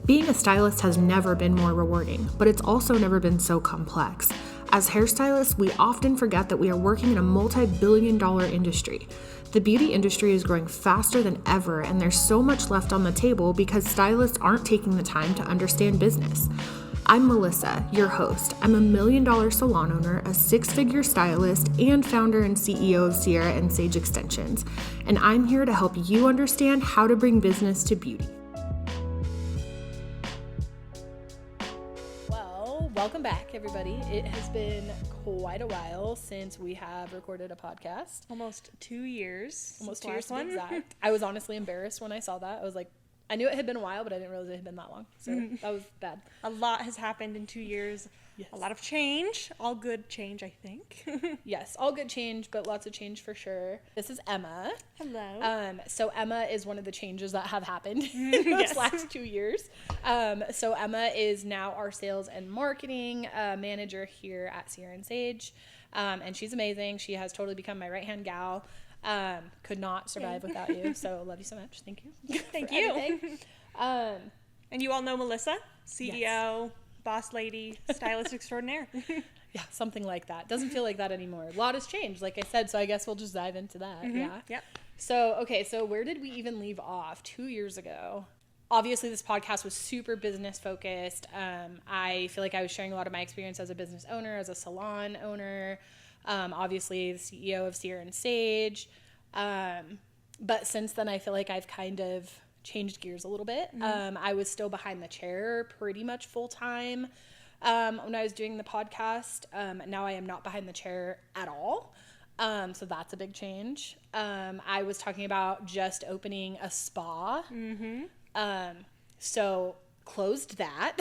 Being a stylist has never been more rewarding, but it's also never been so complex. As hairstylists, we often forget that we are working in a multi-billion-dollar industry. The beauty industry is growing faster than ever, and there's so much left on the table because stylists aren't taking the time to understand business. I'm Melissa, your host. I'm a $1 million salon owner, a six-figure stylist, and founder and CEO of Sierra and Sage Extensions. And I'm here to help you understand how to bring business to beauty. Welcome back, everybody. It has been quite a while since we have recorded a podcast. Almost 2 years. Almost 2 years to be exact. I was honestly embarrassed when I saw that. I was like, I knew it had been a while, but I didn't realize it had been that long. So that was bad. A lot has happened in 2 years. Yes. A lot of change. All good change, I think. Yes, all good change, but lots of change for sure. This is Emma. Hello. So Emma is one of the changes that have happened in those last 2 years. So Emma is now our sales and marketing manager here at Sierra and Sage. And she's amazing. She has totally become my right-hand gal. Could not survive without you. So love you so much. Thank you. Thank you. And you all know Melissa, CEO, yes. Boss lady, stylist extraordinaire. Yeah, something like that. Doesn't feel like that anymore. A lot has changed, like I said, so I guess we'll just dive into that. Mm-hmm. Yeah. Yep. So where did we even leave off? 2 years ago. Obviously, this podcast was super business focused. I feel like I was sharing a lot of my experience as a business owner, as a salon owner, obviously the CEO of Sierra and Sage. But since then, I feel like I've kind of changed gears a little bit. I was still behind the chair pretty much full time when I was doing the podcast. Now I am not behind the chair at all. So that's a big change. I was talking about just opening a spa. So closed that.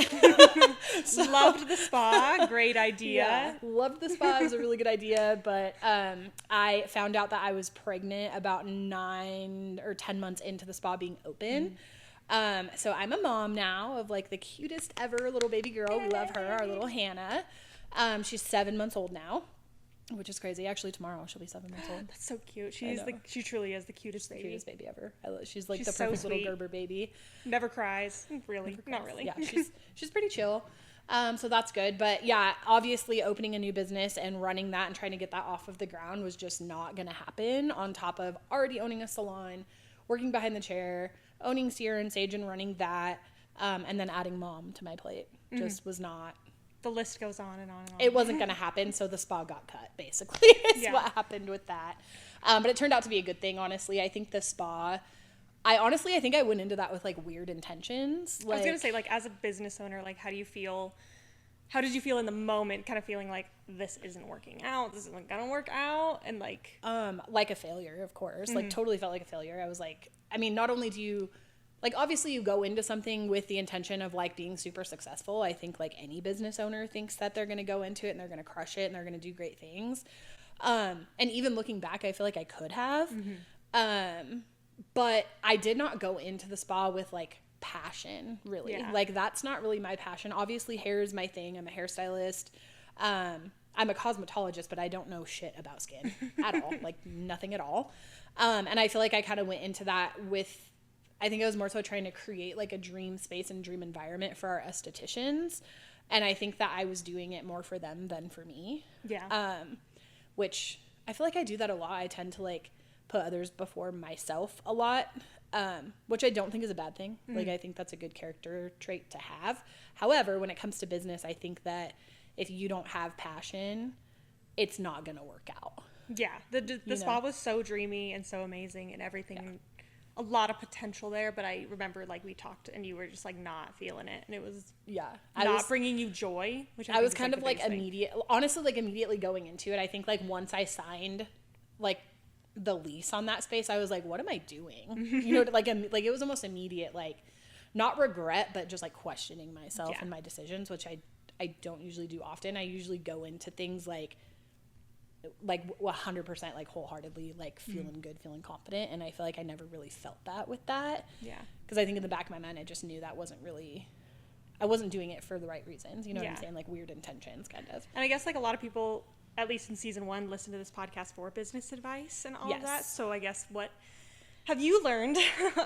Loved the spa. Great idea. Yeah, loved the spa. It was a really good idea. But I found out that I was pregnant about 9 or 10 months into the spa being open. So I'm a mom now of like the cutest ever little baby girl. We love her, our little Hannah. She's 7 months old now, which is crazy. Actually, tomorrow she'll be 7 months old. That's so cute. She truly is the cutest baby. Cutest baby ever. She's like the so perfect little sweet. Gerber baby. Never cries. Really. Never cries. Not really. Yeah, she's pretty chill. So that's good. But yeah, obviously opening a new business and running that and trying to get that off of the ground was just not going to happen on top of already owning a salon, working behind the chair, owning Sierra and Sage and running that, and then adding mom to my plate. Just was not. The list goes on and on and on. It wasn't going to happen, so the spa got cut, basically, is what happened with that. But it turned out to be a good thing, honestly. I think the spa, I think I went into that with, like, weird intentions. I was going to say, like, as a business owner, like, how did you feel in the moment, kind of feeling like, this isn't working out, this isn't going to work out, and, like... Like a failure, of course. Like, totally felt like a failure. I was like, I mean, not only do you... Like, obviously, you go into something with the intention of, like, being super successful. I think, like, any business owner thinks that they're going to go into it and they're going to crush it and they're going to do great things. And even looking back, I feel like I could have. But I did not go into the spa with, like, passion, really. Yeah. Like, that's not really my passion. Obviously, hair is my thing. I'm a hairstylist. I'm a cosmetologist, but I don't know shit about skin at all. Like, nothing at all. And I feel like I kind of went into that with... I think I was more so trying to create like a dream space and dream environment for our estheticians. And I think that I was doing it more for them than for me. Yeah. Which I feel like I do that a lot. I tend to like put others before myself a lot, which I don't think is a bad thing. Like I think that's a good character trait to have. However, when it comes to business, I think that if you don't have passion, it's not going to work out. Yeah. The spa was so dreamy and so amazing and everything. Yeah. A lot of potential there, but I remember like we talked and you were just like not feeling it and it was not bringing you joy, which I was kind of like immediately going into it. I think like once I signed like the lease on that space, I was like, what am I doing? You know, like it was almost immediate, like not regret, but just like questioning myself and my decisions, which I don't usually do often. I usually go into things like 100% like wholeheartedly like feeling good, feeling confident, and I feel like I never really felt that with that. Yeah. Because I think in the back of my mind I just knew that I wasn't doing it for the right reasons. You know what I'm saying? Like weird intentions kind of. And I guess like a lot of people, at least in season 1, listen to this podcast for business advice and all of that. So I guess what have you learned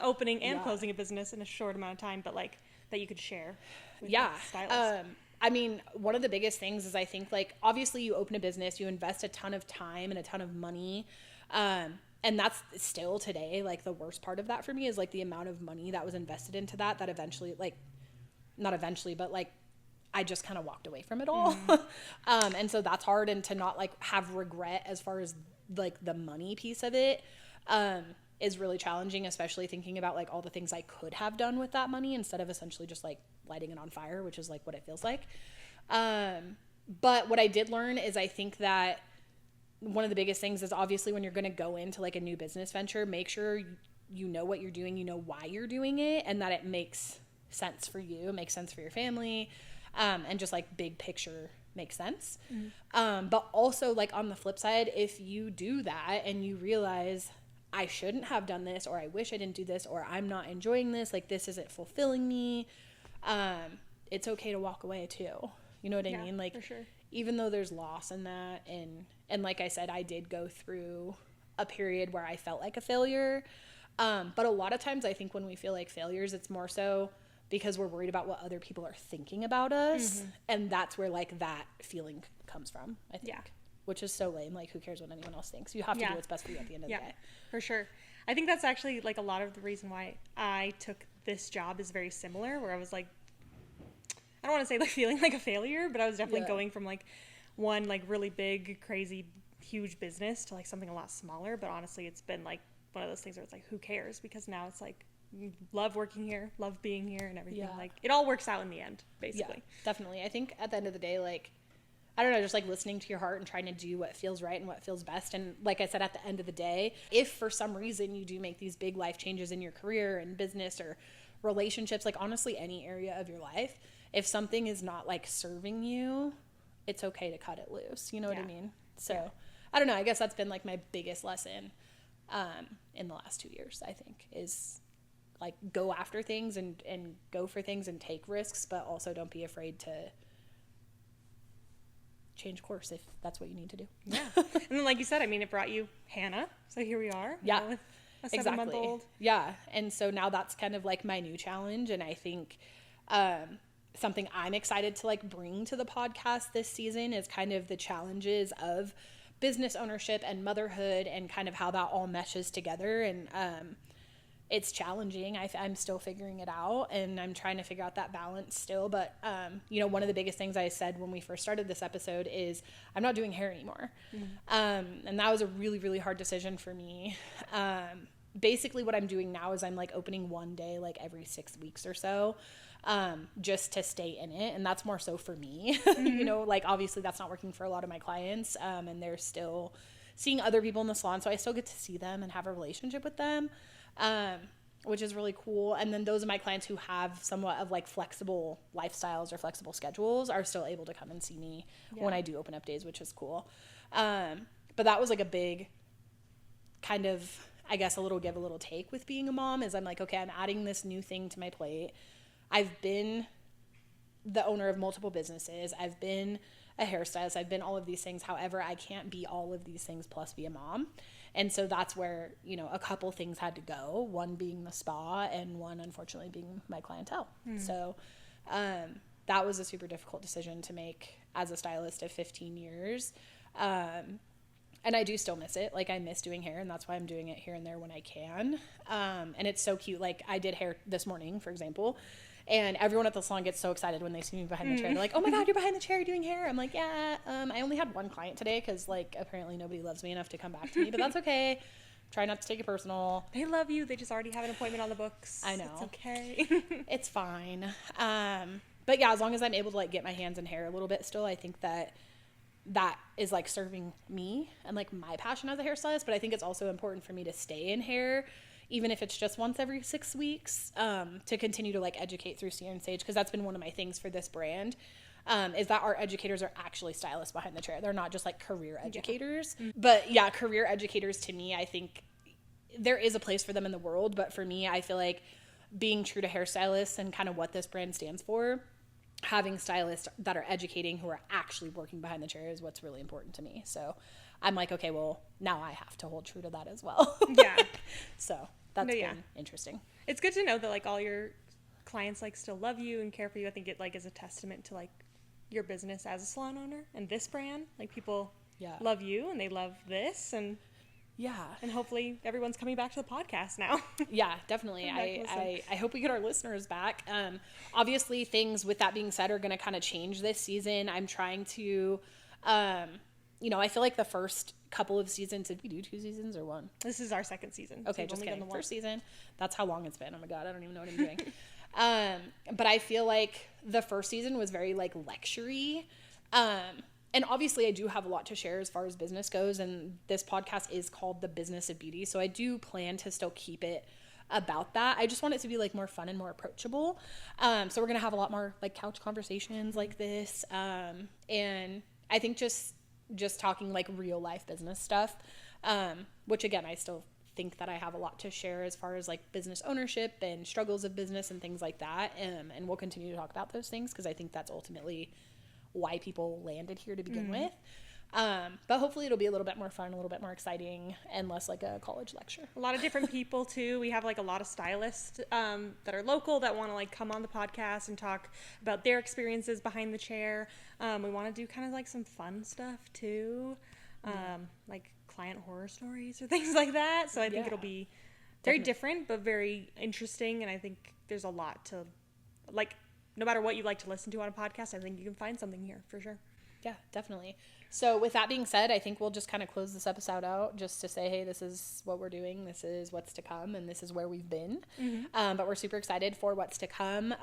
opening and closing a business in a short amount of time, but like that you could share with stylists? I mean, one of the biggest things is I think like obviously you open a business, you invest a ton of time and a ton of money. And that's still today, like the worst part of that for me is like the amount of money that was invested into that eventually, like not eventually, but like I just kind of walked away from it all. And so that's hard, and to not like have regret as far as like the money piece of it is really challenging, especially thinking about like all the things I could have done with that money instead of essentially just like lighting it on fire, which is like what it feels like. But what I did learn is I think that one of the biggest things is obviously when you're going to go into like a new business venture, make sure you know what you're doing, you know why you're doing it, and that it makes sense for you, makes sense for your family, and just like big picture makes sense. But also like on the flip side, if you do that and you realize I shouldn't have done this, or I wish I didn't do this, or I'm not enjoying this, like this isn't fulfilling me, it's okay to walk away too. You know what I mean? Like, for sure. Even though there's loss in that, and like I said, I did go through a period where I felt like a failure. But a lot of times I think when we feel like failures, it's more so because we're worried about what other people are thinking about us. And that's where like that feeling comes from, I think. Which is so lame. Like, who cares what anyone else thinks? You have to do what's best for you at the end of the day. For sure. I think that's actually like a lot of the reason why I took this job is very similar, where I was like, I don't want to say like feeling like a failure, but I was definitely going from like one like really big, crazy, huge business to like something a lot smaller. But honestly, it's been like one of those things where it's like, who cares? Because now it's like, love working here, love being here and everything. Like it all works out in the end, basically. Definitely. I think at the end of the day, like, I don't know, just like listening to your heart and trying to do what feels right and what feels best. And like I said, at the end of the day, if for some reason you do make these big life changes in your career and business or relationships, like honestly, any area of your life, if something is not like serving you, it's okay to cut it loose. You know what I mean? So I don't know. I guess that's been like my biggest lesson in the last 2 years, I think, is like go after things and go for things and take risks, but also don't be afraid to change course if that's what you need to do. And then like you said, I mean, it brought you Hannah, so here we are. With a 7-month-old. And so now that's kind of like my new challenge, and I think something I'm excited to like bring to the podcast this season is kind of the challenges of business ownership and motherhood and kind of how that all meshes together. And it's challenging. I'm still figuring it out, and I'm trying to figure out that balance still. But, you know, one of the biggest things I said when we first started this episode is I'm not doing hair anymore. And that was a really, really hard decision for me. Basically what I'm doing now is I'm like opening one day, like every 6 weeks or so, just to stay in it. And that's more so for me, you know, like obviously that's not working for a lot of my clients. And they're still seeing other people in the salon. So I still get to see them and have a relationship with them. Which is really cool. And then those of my clients who have somewhat of like flexible lifestyles or flexible schedules are still able to come and see me when I do open up days, which is cool. But that was like a big kind of, I guess, a little give, a little take with being a mom is I'm like, okay, I'm adding this new thing to my plate. I've been the owner of multiple businesses. I've been a hairstylist. I've been all of these things. However, I can't be all of these things plus be a mom. And so that's where, you know, a couple things had to go, one being the spa and one, unfortunately, being my clientele. So that was a super difficult decision to make as a stylist of 15 years. And I do still miss it. Like, I miss doing hair, and that's why I'm doing it here and there when I can. And it's so cute. Like, I did hair this morning, for example, and everyone at the salon gets so excited when they see me behind the chair. They're like, oh my God, you're behind the chair doing hair. I'm like, yeah, I only had one client today because, like, apparently nobody loves me enough to come back to me, but that's okay. Try not to take it personal. They love you. They just already have an appointment on the books. I know. It's okay. It's fine. But yeah, as long as I'm able to, like, get my hands in hair a little bit still, I think that is like serving me and like my passion as a hairstylist. But I think it's also important for me to stay in hair, even if it's just once every 6 weeks, to continue to like educate through Steer and Sage, because that's been one of my things for this brand, is that our educators are actually stylists behind the chair. They're not just like career educators. But yeah, career educators, to me, I think there is a place for them in the world. But for me, I feel like being true to hairstylists and kind of what this brand stands for, having stylists that are educating who are actually working behind the chair is what's really important to me. So I'm like, okay, well, now I have to hold true to that as well. Yeah. So that's been interesting. It's good to know that like all your clients like still love you and care for you. I think it like is a testament to like your business as a salon owner and this brand. Like people love you and they love this, and and hopefully everyone's coming back to the podcast now. Yeah, definitely. I hope we get our listeners back. Obviously things with that being said are going to kind of change this season. I'm trying to, I feel like the first couple of seasons, did we do 2 seasons or 1? This is our 2nd season. Okay, so just kidding. The first season. That's how long it's been. Oh my God, I don't even know what I'm doing. But I feel like the first season was very like lecture-y. And obviously I do have a lot to share as far as business goes, and this podcast is called The Business of Beauty. So I do plan to still keep it about that. I just want it to be like more fun and more approachable. So we're going to have a lot more like couch conversations like this. And I think just talking like real life business stuff, which again, I still think that I have a lot to share as far as like business ownership and struggles of business and things like that. And we'll continue to talk about those things because I think that's ultimately why people landed here to begin with. But hopefully it'll be a little bit more fun, a little bit more exciting, and less like a college lecture. A lot of different people too. We have like a lot of stylists that are local that want to like come on the podcast and talk about their experiences behind the chair. We want to do kind of like some fun stuff too, like client horror stories or things like that. So I think it'll be very different but very interesting, and I think there's a lot to like. No matter what you like to listen to on a podcast, I think you can find something here for sure. Yeah, definitely. So with that being said, I think we'll just kind of close this episode out just to say, hey, this is what we're doing. This is what's to come, and this is where we've been. But we're super excited for what's to come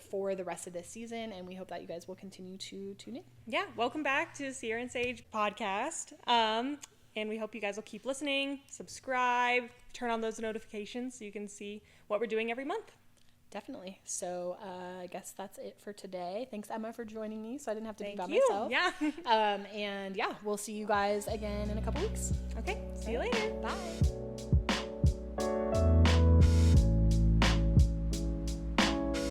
for the rest of this season, and we hope that you guys will continue to tune in. Yeah, welcome back to Sierra and Sage podcast. And we hope you guys will keep listening, subscribe, turn on those notifications so you can see what we're doing every month. Definitely. So I guess that's it for today. Thanks, Emma, for joining me so I didn't have to be by myself. Yeah. And we'll see you guys again in a couple weeks. Okay. See you later. Bye.